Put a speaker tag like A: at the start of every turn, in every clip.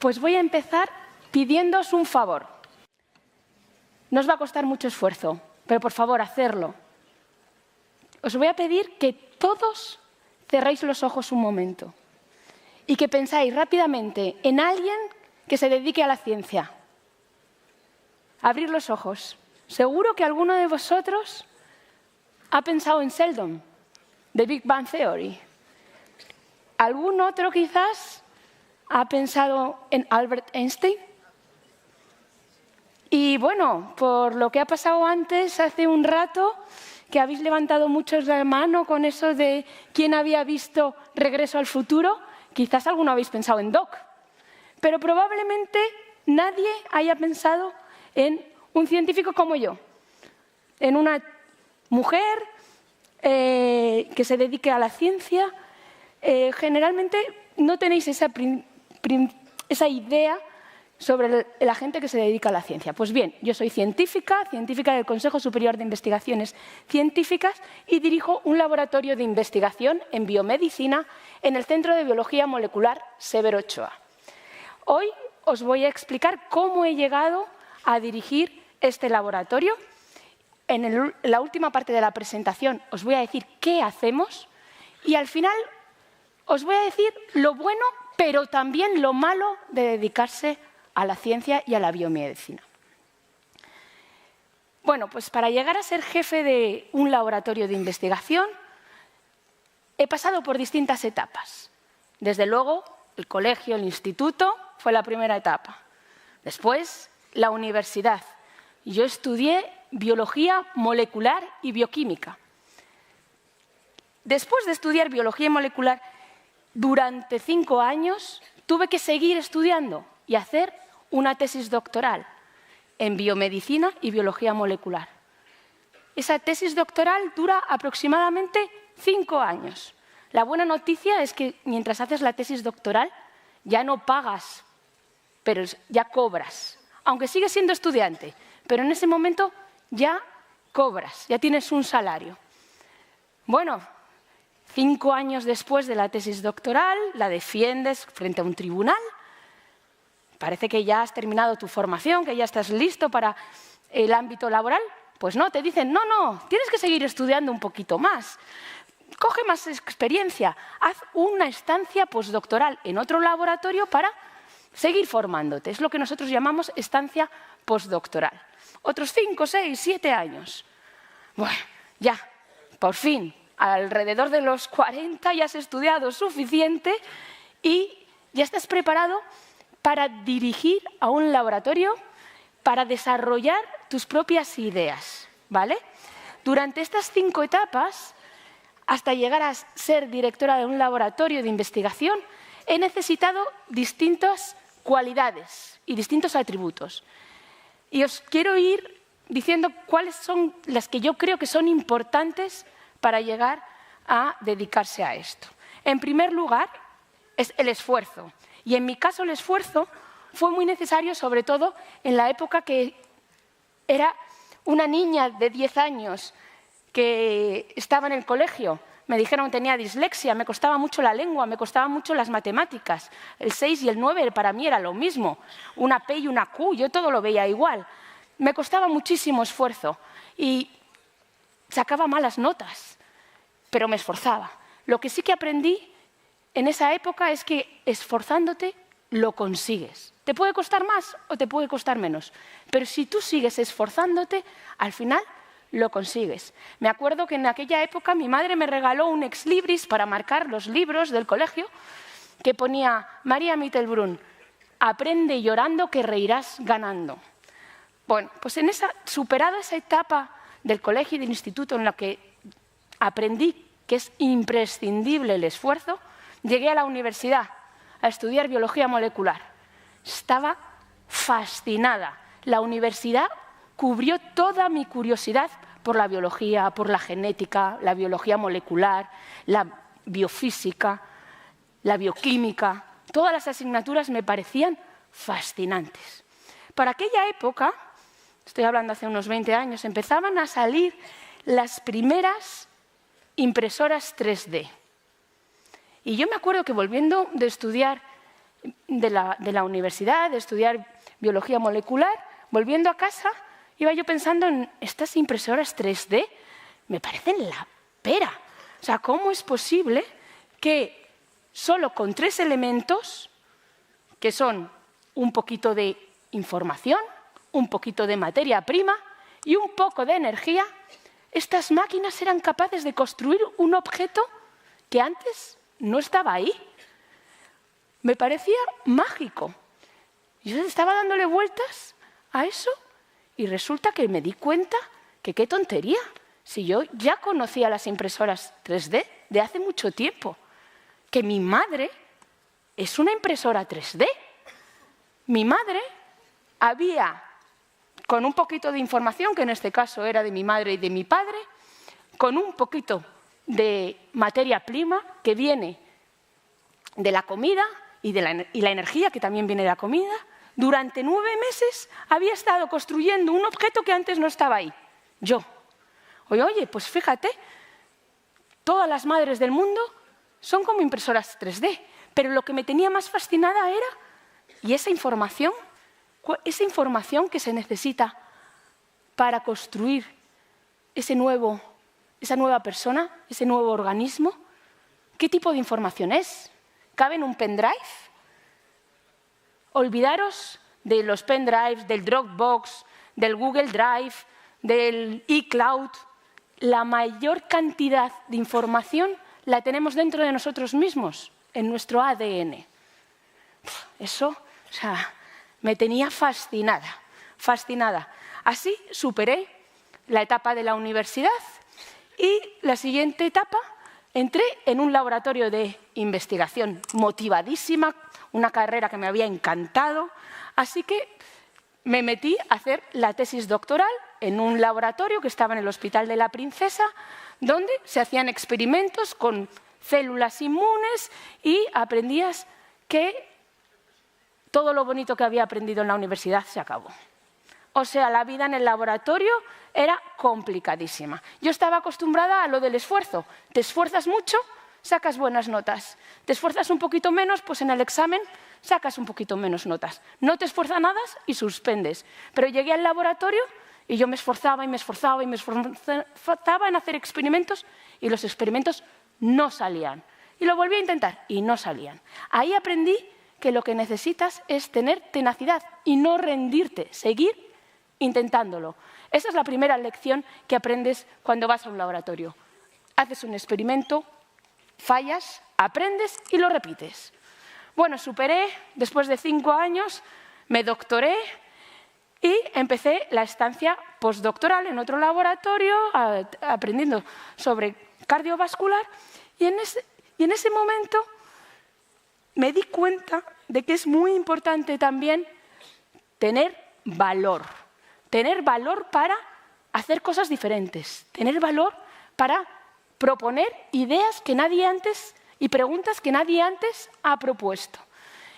A: Pues voy a empezar pidiéndoos un favor. No os va a costar mucho esfuerzo, pero por favor, hacerlo. Os voy a pedir que todos cerréis los ojos un momento y que pensáis rápidamente en alguien que se dedique a la ciencia. Abrir los ojos. Seguro que alguno de vosotros ha pensado en Sheldon, de Big Bang Theory. ¿Algún otro quizás ha pensado en Albert Einstein? Y bueno, por lo que ha pasado antes, hace un rato, que habéis levantado muchos la mano con eso de quién había visto Regreso al futuro, quizás alguno habéis pensado en Doc. Pero probablemente nadie haya pensado en un científico como yo, en una mujer que se dedique a la ciencia. Generalmente no tenéis esa idea sobre la gente que se dedica a la ciencia. Pues bien, yo soy científica del Consejo Superior de Investigaciones Científicas y dirijo un laboratorio de investigación en biomedicina en el Centro de Biología Molecular Severo Ochoa. Hoy os voy a explicar cómo he llegado a dirigir este laboratorio. En la última parte de la presentación os voy a decir qué hacemos y al final os voy a decir lo bueno, pero también lo malo de dedicarse a la ciencia y a la biomedicina. Bueno, pues para llegar a ser jefe de un laboratorio de investigación he pasado por distintas etapas. Desde luego, el colegio, el instituto fue la primera etapa. Después, la universidad. Yo estudié biología molecular y bioquímica. Después de estudiar biología molecular durante 5 años, tuve que seguir estudiando y hacer una tesis doctoral en biomedicina y biología molecular. Esa tesis doctoral dura aproximadamente 5 años. La buena noticia es que mientras haces la tesis doctoral ya no pagas, pero ya cobras. Aunque sigues siendo estudiante, pero en ese momento ya cobras, ya tienes un salario. Bueno, 5 años después de la tesis doctoral, la defiendes frente a un tribunal. Parece que ya has terminado tu formación, que ya estás listo para el ámbito laboral. Pues no, te dicen, no, tienes que seguir estudiando un poquito más. Coge más experiencia, haz una estancia postdoctoral en otro laboratorio para seguir formándote. Es lo que nosotros llamamos estancia postdoctoral. Otros 5, 6, 7 años. Bueno, ya, por fin, alrededor de los 40 ya has estudiado suficiente y ya estás preparado para dirigir a un laboratorio, para desarrollar tus propias ideas, ¿vale? Durante estas 5 etapas, hasta llegar a ser directora de un laboratorio de investigación, he necesitado distintas cualidades y distintos atributos. Y os quiero ir diciendo cuáles son las que yo creo que son importantes para llegar a dedicarse a esto. En primer lugar, es el esfuerzo. Y en mi caso el esfuerzo fue muy necesario, sobre todo en la época que era una niña de 10 años que estaba en el colegio. Me dijeron que tenía dislexia, me costaba mucho la lengua, me costaban mucho las matemáticas. El 6 y el 9 para mí era lo mismo. Una P y una Q, yo todo lo veía igual. Me costaba muchísimo esfuerzo y sacaba malas notas, pero me esforzaba. Lo que sí que aprendí en esa época es que esforzándote lo consigues. Te puede costar más o te puede costar menos, pero si tú sigues esforzándote, al final lo consigues. Me acuerdo que en aquella época mi madre me regaló un ex libris para marcar los libros del colegio que ponía María Mittelbrunn, aprende llorando que reirás ganando. Bueno, pues superada esa etapa del colegio y del instituto en la que aprendí que es imprescindible el esfuerzo, llegué a la universidad a estudiar biología molecular. Estaba fascinada. La universidad cubrió toda mi curiosidad por la biología, por la genética, la biología molecular, la biofísica, la bioquímica. Todas las asignaturas me parecían fascinantes. Para aquella época, estoy hablando hace unos 20 años, empezaban a salir las primeras impresoras 3D. Y yo me acuerdo que volviendo de estudiar de la universidad, de estudiar biología molecular, volviendo a casa, iba yo pensando en estas impresoras 3D, me parecen la pera. O sea, ¿cómo es posible que solo con 3 elementos, que son un poquito de información, un poquito de materia prima y un poco de energía, estas máquinas eran capaces de construir un objeto que antes no estaba ahí? Me parecía mágico. Yo estaba dándole vueltas a eso y resulta que me di cuenta que qué tontería. Si yo ya conocía las impresoras 3D de hace mucho tiempo, que mi madre es una impresora 3D. Mi madre había, con un poquito de información, que en este caso era de mi madre y de mi padre, con un poquito de materia prima que viene de la comida y la energía que también viene de la comida, durante 9 meses había estado construyendo un objeto que antes no estaba ahí, yo. Oye, pues fíjate, todas las madres del mundo son como impresoras 3D, pero lo que me tenía más fascinada era, y esa información que se necesita para construir esa nueva persona, ese nuevo organismo, ¿qué tipo de información es? ¿Cabe en un pendrive? Olvidaros de los pendrives, del Dropbox, del Google Drive, del iCloud. La mayor cantidad de información la tenemos dentro de nosotros mismos, en nuestro ADN. Eso, o sea, me tenía fascinada, fascinada. Así superé la etapa de la universidad y la siguiente etapa entré en un laboratorio de investigación motivadísima, una carrera que me había encantado, así que me metí a hacer la tesis doctoral en un laboratorio que estaba en el Hospital de la Princesa, donde se hacían experimentos con células inmunes y aprendías que todo lo bonito que había aprendido en la universidad se acabó. O sea, la vida en el laboratorio era complicadísima. Yo estaba acostumbrada a lo del esfuerzo. Te esfuerzas mucho, sacas buenas notas. Te esfuerzas un poquito menos, pues en el examen sacas un poquito menos notas. No te esfuerzas nada y suspendes. Pero llegué al laboratorio y yo me esforzaba y me esforzaba y me esforzaba en hacer experimentos y los experimentos no salían. Y lo volví a intentar y no salían. Ahí aprendí que lo que necesitas es tener tenacidad y no rendirte, seguir intentándolo. Esa es la primera lección que aprendes cuando vas a un laboratorio. Haces un experimento, fallas, aprendes y lo repites. Bueno, superé, después de 5 años, me doctoré y empecé la estancia postdoctoral en otro laboratorio, aprendiendo sobre cardiovascular, y en ese momento me di cuenta de que es muy importante también tener valor para hacer cosas diferentes, tener valor para proponer ideas que nadie antes y preguntas que nadie antes ha propuesto.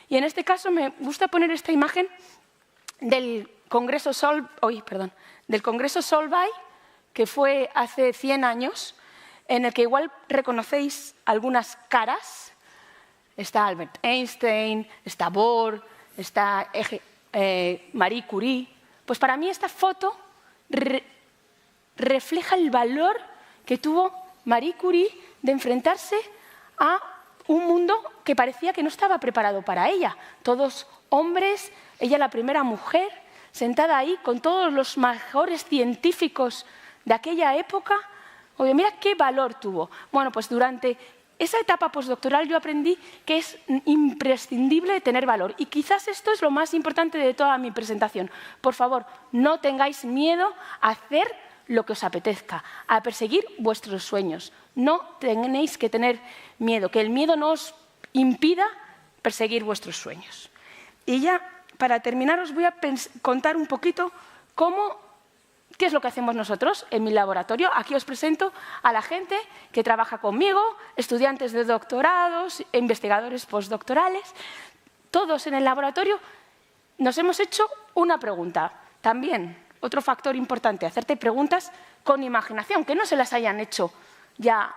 A: Y en este caso me gusta poner esta imagen del Congreso Solvay, que fue hace 100 años, en el que igual reconocéis algunas caras. Está Albert Einstein, está Bohr, está Marie Curie. Pues para mí esta foto refleja el valor que tuvo Marie Curie de enfrentarse a un mundo que parecía que no estaba preparado para ella. Todos hombres, ella la primera mujer, sentada ahí con todos los mejores científicos de aquella época. Oye, mira qué valor tuvo. Bueno, pues durante esa etapa postdoctoral yo aprendí que es imprescindible tener valor. Y quizás esto es lo más importante de toda mi presentación. Por favor, no tengáis miedo a hacer lo que os apetezca, a perseguir vuestros sueños. No tenéis que tener miedo, que el miedo no os impida perseguir vuestros sueños. Y ya, para terminar, os voy a contar un poquito qué es lo que hacemos nosotros en mi laboratorio. Aquí os presento a la gente que trabaja conmigo, estudiantes de doctorados, investigadores postdoctorales. Todos en el laboratorio nos hemos hecho una pregunta. También, otro factor importante, hacerte preguntas con imaginación, que no se las hayan hecho ya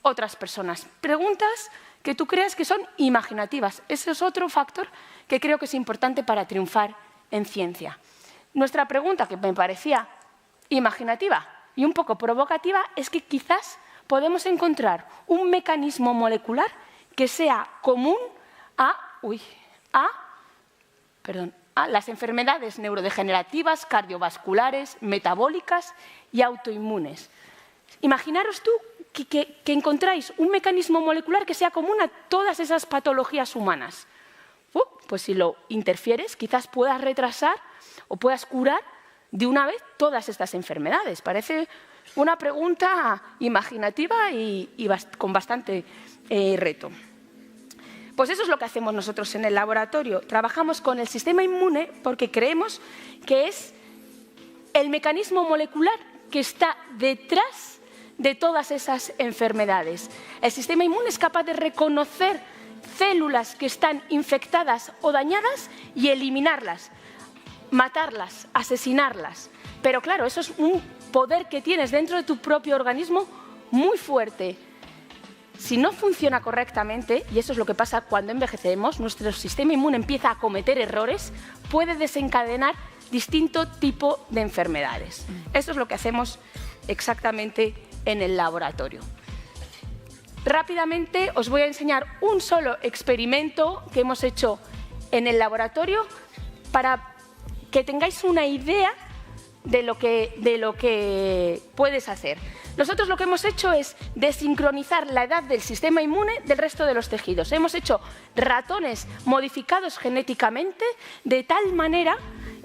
A: otras personas. Preguntas que tú creas que son imaginativas. Ese es otro factor que creo que es importante para triunfar en ciencia. Nuestra pregunta, que me parecía imaginativa y un poco provocativa, es que quizás podemos encontrar un mecanismo molecular que sea común a las enfermedades neurodegenerativas, cardiovasculares, metabólicas y autoinmunes. Imaginaros tú que encontráis un mecanismo molecular que sea común a todas esas patologías humanas. Pues si lo interfieres, quizás puedas retrasar o puedas curar de una vez todas estas enfermedades. Parece una pregunta imaginativa y con bastante reto. Pues eso es lo que hacemos nosotros en el laboratorio. Trabajamos con el sistema inmune porque creemos que es el mecanismo molecular que está detrás de todas esas enfermedades. El sistema inmune es capaz de reconocer células que están infectadas o dañadas y eliminarlas, matarlas, asesinarlas. Pero claro, eso es un poder que tienes dentro de tu propio organismo muy fuerte. Si no funciona correctamente, y eso es lo que pasa cuando envejecemos, nuestro sistema inmune empieza a cometer errores, puede desencadenar distinto tipo de enfermedades. Eso es lo que hacemos exactamente en el laboratorio. Rápidamente os voy a enseñar un solo experimento que hemos hecho en el laboratorio para que tengáis una idea de lo que puedes hacer. Nosotros lo que hemos hecho es desincronizar la edad del sistema inmune del resto de los tejidos. Hemos hecho ratones modificados genéticamente de tal manera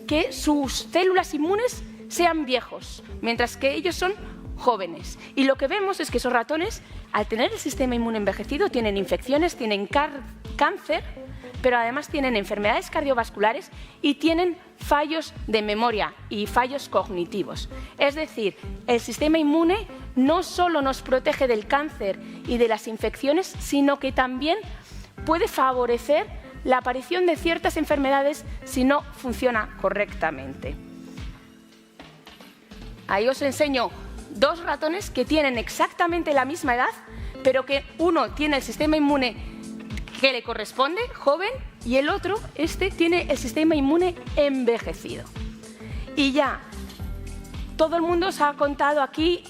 A: que sus células inmunes sean viejos, mientras que ellos son jóvenes. Y lo que vemos es que esos ratones, al tener el sistema inmune envejecido, tienen infecciones, tienen cáncer, pero además tienen enfermedades cardiovasculares y tienen fallos de memoria y fallos cognitivos. Es decir, el sistema inmune no solo nos protege del cáncer y de las infecciones, sino que también puede favorecer la aparición de ciertas enfermedades si no funciona correctamente. Ahí os enseño dos ratones que tienen exactamente la misma edad, pero que uno tiene el sistema inmune que le corresponde, joven, y el otro, tiene el sistema inmune envejecido. Y ya, todo el mundo os ha contado aquí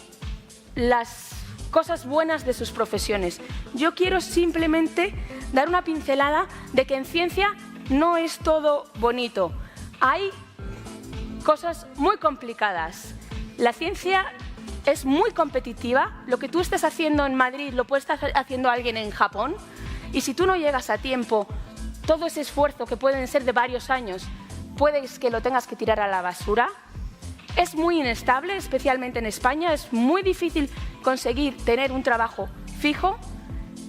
A: las cosas buenas de sus profesiones. Yo quiero simplemente dar una pincelada de que en ciencia no es todo bonito. Hay cosas muy complicadas. La ciencia es muy competitiva. Lo que tú estés haciendo en Madrid lo puede estar haciendo alguien en Japón. Y si tú no llegas a tiempo, todo ese esfuerzo que pueden ser de varios años, puedes que lo tengas que tirar a la basura. Es muy inestable, especialmente en España. Es muy difícil conseguir tener un trabajo fijo.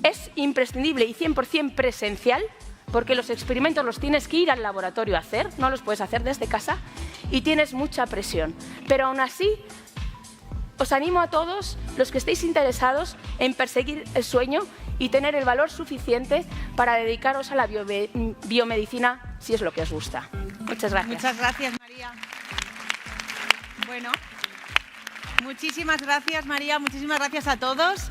A: Es imprescindible y 100% presencial, porque los experimentos los tienes que ir al laboratorio a hacer, no los puedes hacer desde casa, y tienes mucha presión. Pero aún así, os animo a todos los que estéis interesados en perseguir el sueño y tener el valor suficiente para dedicaros a la biomedicina si es lo que os gusta. Muchas gracias.
B: Muchas gracias, María. Bueno, muchísimas gracias, María. Muchísimas gracias a todos.